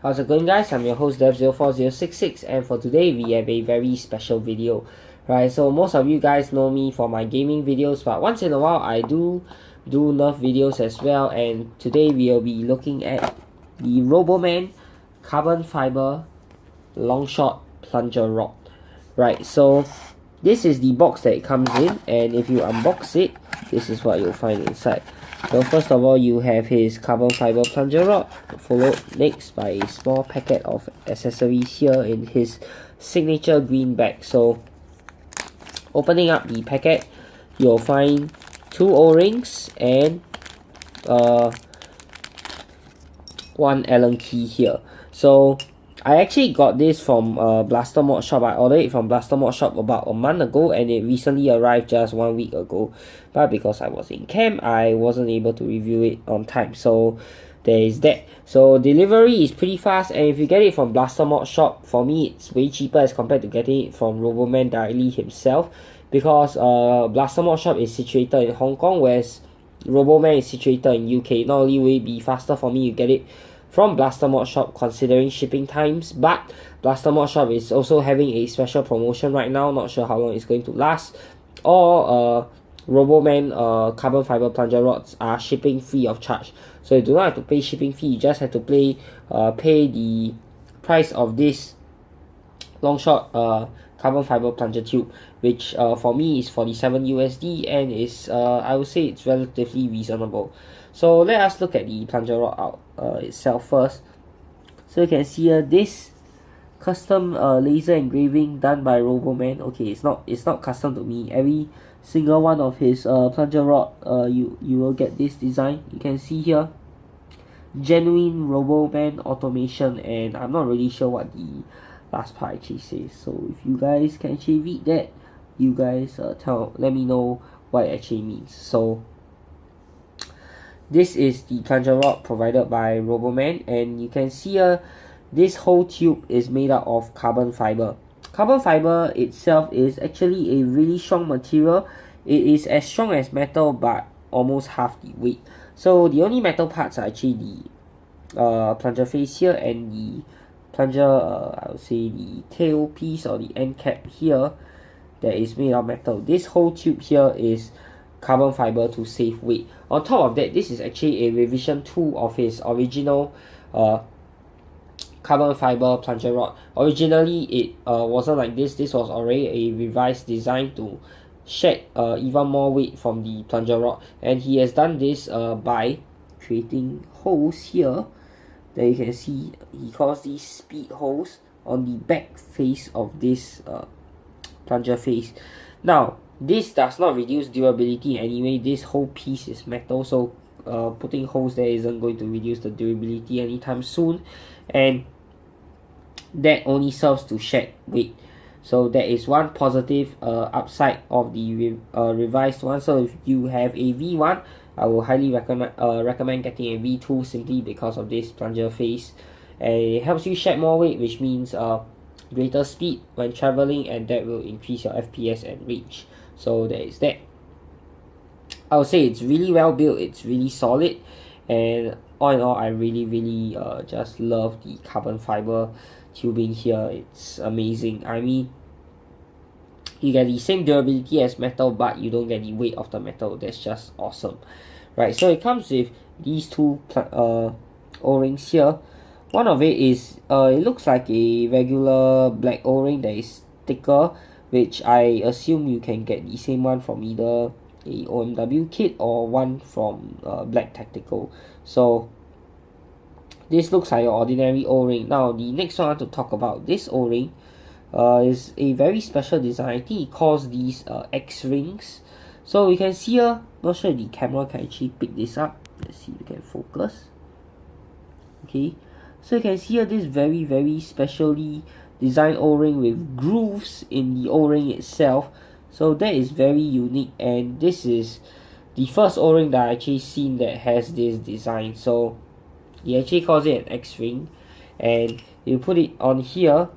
How's it going, guys? I'm your host Dev04066, and for today we have a very special video. Right, so most of you guys know me for my gaming videos, but once in a while I do Nerf videos as well, and today we'll be looking at the Roboman carbon fiber Longshot Plunger Rod. Right, so this is the box that it comes in, and if you unbox it, this is what you'll find inside. So first of all, you have his carbon fiber plunger rod, followed next by a small packet of accessories here in his signature green bag. So opening up the packet, you'll find two O-rings and one Allen key here. So I actually got this from Blaster Mod Shop. I ordered it from Blaster Mod Shop about a month ago, and it recently arrived just 1 week ago. But because I was in camp, I wasn't able to review it on time. So there is that. So delivery is pretty fast, and if you get it from Blaster Mod Shop, for me it's way cheaper as compared to getting it from Roboman directly himself, because Blaster Mod Shop is situated in Hong Kong, whereas Roboman is situated in UK. Not only will it be faster for me to get it from Blaster Mod Shop considering shipping times, but Blaster Mod Shop is also having a special promotion right now. Not sure how long it's going to last. Or Roboman carbon fiber plunger rods are shipping free of charge, so you do not have to pay shipping fee. You just have to pay the price of this Longshot carbon fiber plunger tube, which for me is 47 USD, and is I would say it's relatively reasonable. So let us look at the plunger rod out itself first. So you can see here this custom laser engraving done by Roboman. Okay, it's not custom to me. Every single one of his plunger rod, you will get this design. You can see here, genuine Roboman automation, and I'm not really sure what the last part actually says. So if you guys can actually read that, you guys let me know what it actually means. So this is the plunger rod provided by Roboman, and you can see here this whole tube is made up of carbon fiber. Carbon fiber itself is actually a really strong material. It is as strong as metal, but almost half the weight. So the only metal parts are actually the plunger face here and the plunger, I would say the tail piece or the end cap here, that is made of metal. This whole tube here is carbon fiber to save weight. On top of that, this is actually a revision 2 of his original carbon fiber plunger rod. Originally it wasn't like this. This was already a revised design to shed even more weight from the plunger rod, and he has done this by creating holes here that you can see. He calls these speed holes on the back face of this plunger face. Now this does not reduce durability anyway. This whole piece is metal, so putting holes there isn't going to reduce the durability anytime soon, and that only serves to shed weight. So that is one positive upside of the revised one. So if you have a V1, I will highly recommend getting a V2 simply because of this plunger face, and it helps you shed more weight, which means greater speed when traveling, and that will increase your FPS and range. So there is that. I would say it's really well built, it's really solid, and all in all, I really just love the carbon fiber tubing here. It's amazing. I mean, you get the same durability as metal, but you don't get the weight of the metal. That's just awesome. Right, so it comes with these two O-rings here. One of it is it looks like a regular black O-ring that is thicker, which I assume you can get the same one from either a OMW kit or one from Black Tactical. So this looks like your ordinary O-ring. Now the next one I want to talk about, this O-ring is a very special design. I think it calls these X rings. So you can see here, not sure if the camera can actually pick this up. Let's see if we can focus. Okay, so you can see here this very specially designed O-ring with grooves in the O-ring itself. So that is very unique, and this is the first O-ring that I actually seen that has this design. So he actually calls it an X ring, and you put it on here,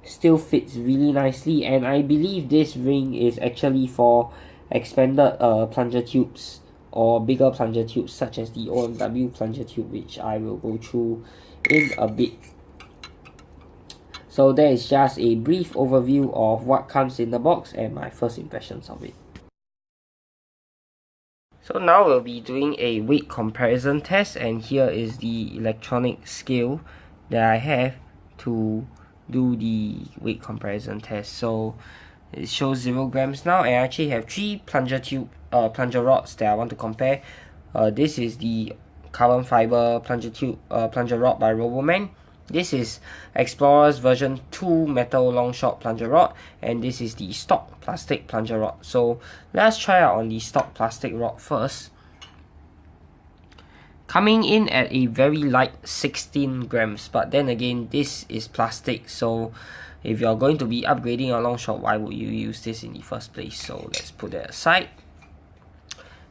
still fits really nicely, and I believe this ring is actually for expanded plunger tubes or bigger plunger tubes such as the OMW plunger tube, which I will go through in a bit. So that is just a brief overview of what comes in the box and my first impressions of it. So now we'll be doing a weight comparison test, and here is the electronic scale that I have to do the weight comparison test. So it shows 0 grams now, and I actually have 3 plunger rods that I want to compare. This is the carbon fiber plunger rod by Roboman. This is Xplorer's version 2 metal Longshot plunger rod, and this is the stock plastic plunger rod. So let's try out on the stock plastic rod first. Coming in at a very light 16 grams, but then again, this is plastic, so if you're going to be upgrading your Longshot, why would you use this in the first place? So let's put that aside.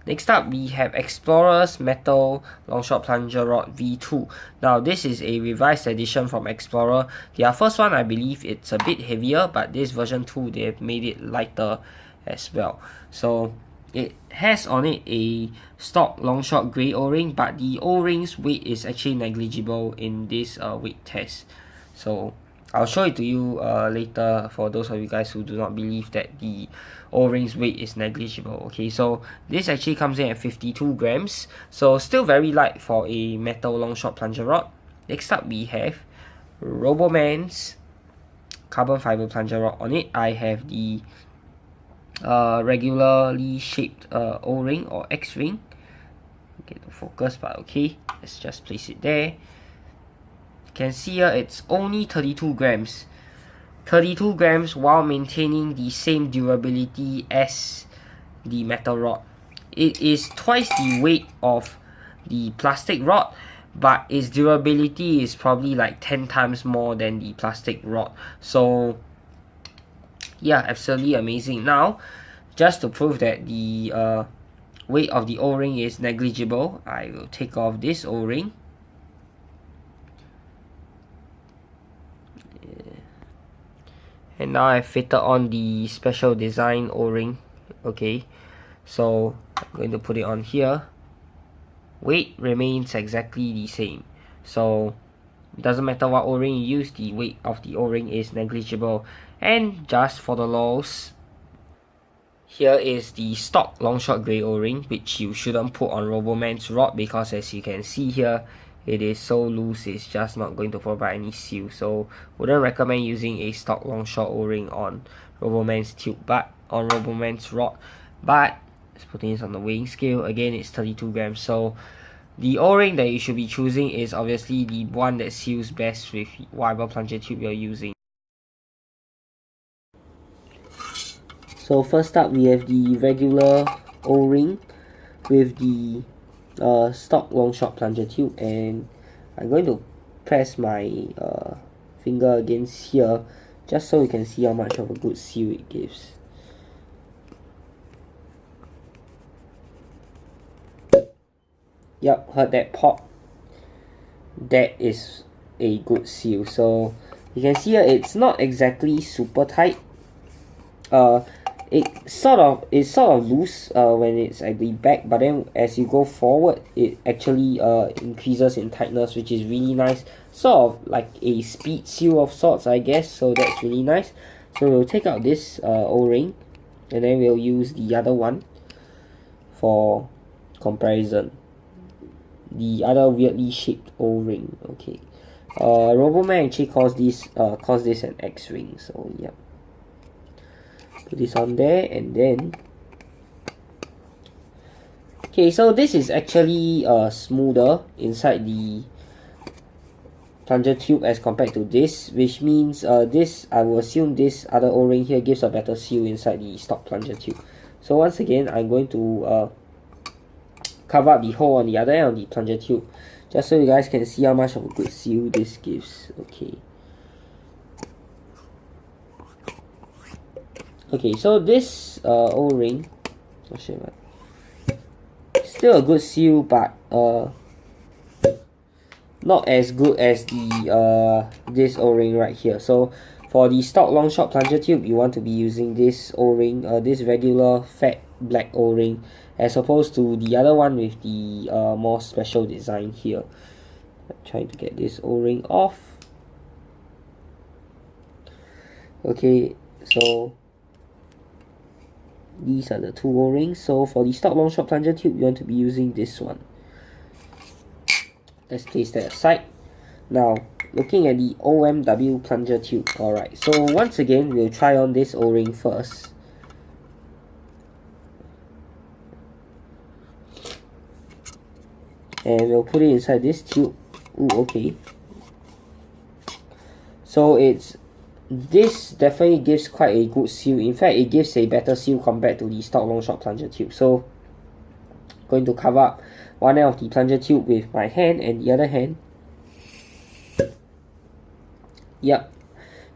Next up, we have Xplorer's metal Longshot Plunger Rod V2. Now, this is a revised edition from Xplorer. Their first one, I believe it's a bit heavier, but this version 2, they've made it lighter as well. So it has on it a stock Longshot grey O-ring, but the O-ring's weight is actually negligible in this weight test. So I'll show it to you later for those of you guys who do not believe that the O-ring's weight is negligible. Okay, so this actually comes in at 52 grams, so still very light for a metal Longshot plunger rod. Next up, we have Roboman's carbon fiber plunger rod. On it, I have the regularly shaped O-ring or X-ring. Get to focus, but okay, let's just place it there. Can see here it's only 32 grams. 32 grams while maintaining the same durability as the metal rod. It is twice the weight of the plastic rod, but its durability is probably like 10 times more than the plastic rod. So yeah, absolutely amazing. Now, just to prove that the weight of the O-ring is negligible, I will take off this O-ring. And now I've fitted on the special design O-ring. Okay, so I'm going to put it on here. Weight remains exactly the same. So it doesn't matter what O-ring you use, the weight of the O-ring is negligible. And just for the lows, here is the stock Longshot grey O-ring, which you shouldn't put on Roboman's rod because as you can see here, it is so loose, it's just not going to provide any seal. So wouldn't recommend using a stock Longshot O-ring on Roboman's tube, but on Roboman's rod. But let's put this on the weighing scale. Again, it's 32 grams. So the O-ring that you should be choosing is obviously the one that seals best with whatever plunger tube you're using. So first up, we have the regular O-ring with the stock Longshot plunger tube, and I'm going to press my finger against here just so you can see how much of a good seal it gives. Yep, heard that pop? That is a good seal. So you can see here it's not exactly super tight. It's sort of loose when it's at the back, but then as you go forward, it actually increases in tightness, which is really nice. Sort of like a speed seal of sorts, I guess. So that's really nice. So we'll take out this O-ring, and then we'll use the other one for comparison. The other weirdly shaped O-ring. Okay. Roboman actually calls this an X-ring. So yeah. Put this on there, and then okay, so this is actually smoother inside the plunger tube as compared to this, which means this, I will assume this other O-ring here gives a better seal inside the stock plunger tube. So once again, I'm going to cover up the hole on the other end of the plunger tube, just so you guys can see how much of a good seal this gives. Okay, so this O-ring, still a good seal, but not as good as the this O-ring right here. So for the stock Longshot plunger tube, you want to be using this O-ring, this regular fat black O-ring, as opposed to the other one with the more special design here. I'm trying to get this O-ring off. Okay, so these are the two O-rings. So for the stock Longshot plunger tube, you want to be using this one. Let's place that aside. Now, looking at the OMW plunger tube. Alright, so once again, we'll try on this O-ring first. And we'll put it inside this tube. Ooh, okay. So this definitely gives quite a good seal. In fact, it gives a better seal compared to the stock Longshot plunger tube. So, I'm going to cover up one end of the plunger tube with my hand and the other hand. Yep,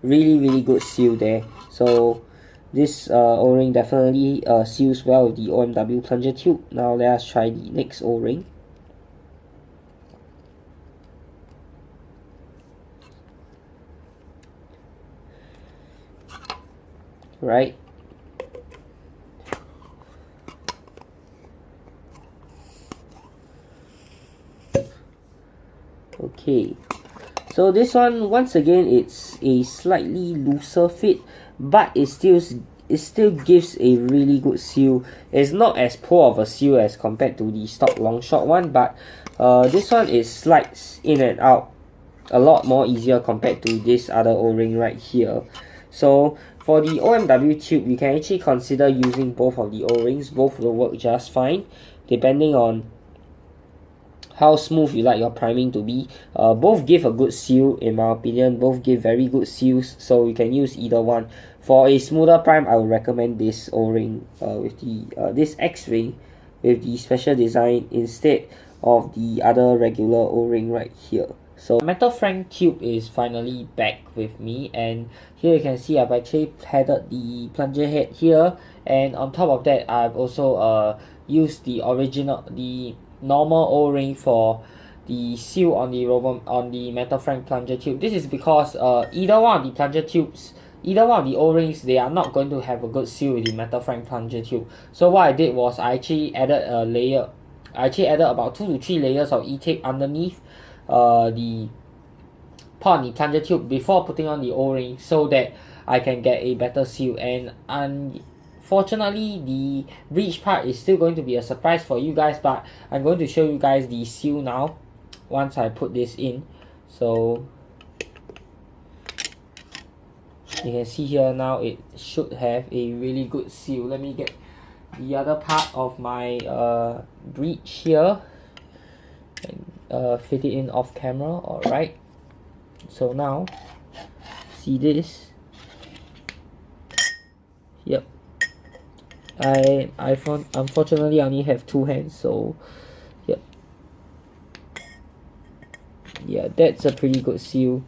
really good seal there. So this O-ring definitely seals well with the OMW plunger tube. Now let us try the next O-ring. Right. Okay. So this one, once again, it's a slightly looser fit, but it still gives a really good seal. It's not as poor of a seal as compared to the stock Longshot one, but this one is slides in and out a lot more easier compared to this other O-ring right here. So for the OMW tube, you can actually consider using both of the O-rings. Both will work just fine, depending on how smooth you like your priming to be. Both give a good seal, in my opinion. Both give very good seals, so you can use either one. For a smoother prime, I would recommend this O-ring with the this X-ring with the special design instead of the other regular O-ring right here. So metal frank tube is finally back with me, and here you can see I've actually padded the plunger head here, and on top of that I've also used the normal O-ring for the seal on the metal frank plunger tube. This is because either one of the plunger tubes, either one of the O-rings, they are not going to have a good seal with the metal frank plunger tube. So what I did was I actually added a layer. I actually added about 2 to 3 layers of E-tape underneath the part on the plunger tube before putting on the O-ring, so that I can get a better seal. And unfortunately, the breech part is still going to be a surprise for you guys, but I'm going to show you guys the seal now once I put this in. So you can see here now it should have a really good seal. Let me get the other part of my breech here and fit it in off camera. Alright, so now see this. Yep, unfortunately I only have 2 hands, so yep, yeah, that's a pretty good seal.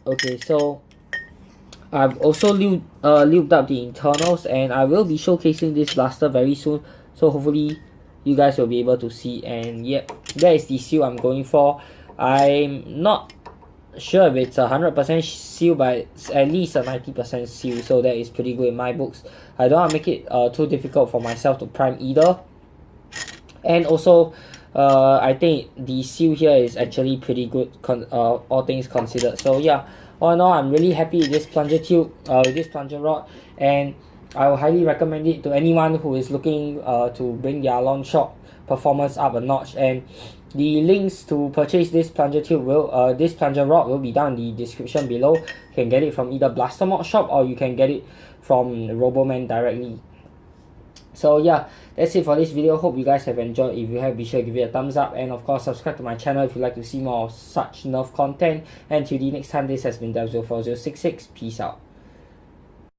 Okay, so I've also lubed up the internals, and I will be showcasing this blaster very soon, so hopefully you guys will be able to see. And yep, that is the seal I'm going for. I'm not sure if it's 100% seal, but it's at least a 90% seal, so that is pretty good in my books. I don't want to make it too difficult for myself to prime either. And also I think the seal here is actually pretty good, all things considered. So yeah, all in all, I'm really happy with this plunger tube, with this plunger rod, and I will highly recommend it to anyone who is looking to bring their Longshot performance up a notch. And the links to purchase this plunger tube this plunger rod will be down in the description below. You can get it from either Blaster Mod Shop, or you can get it from Roboman directly. So yeah, that's it for this video. Hope you guys have enjoyed. If you have, be sure to give it a thumbs up, and of course subscribe to my channel if you'd like to see more of such Nerf content. And till the next time, this has been Dev04066. Peace out.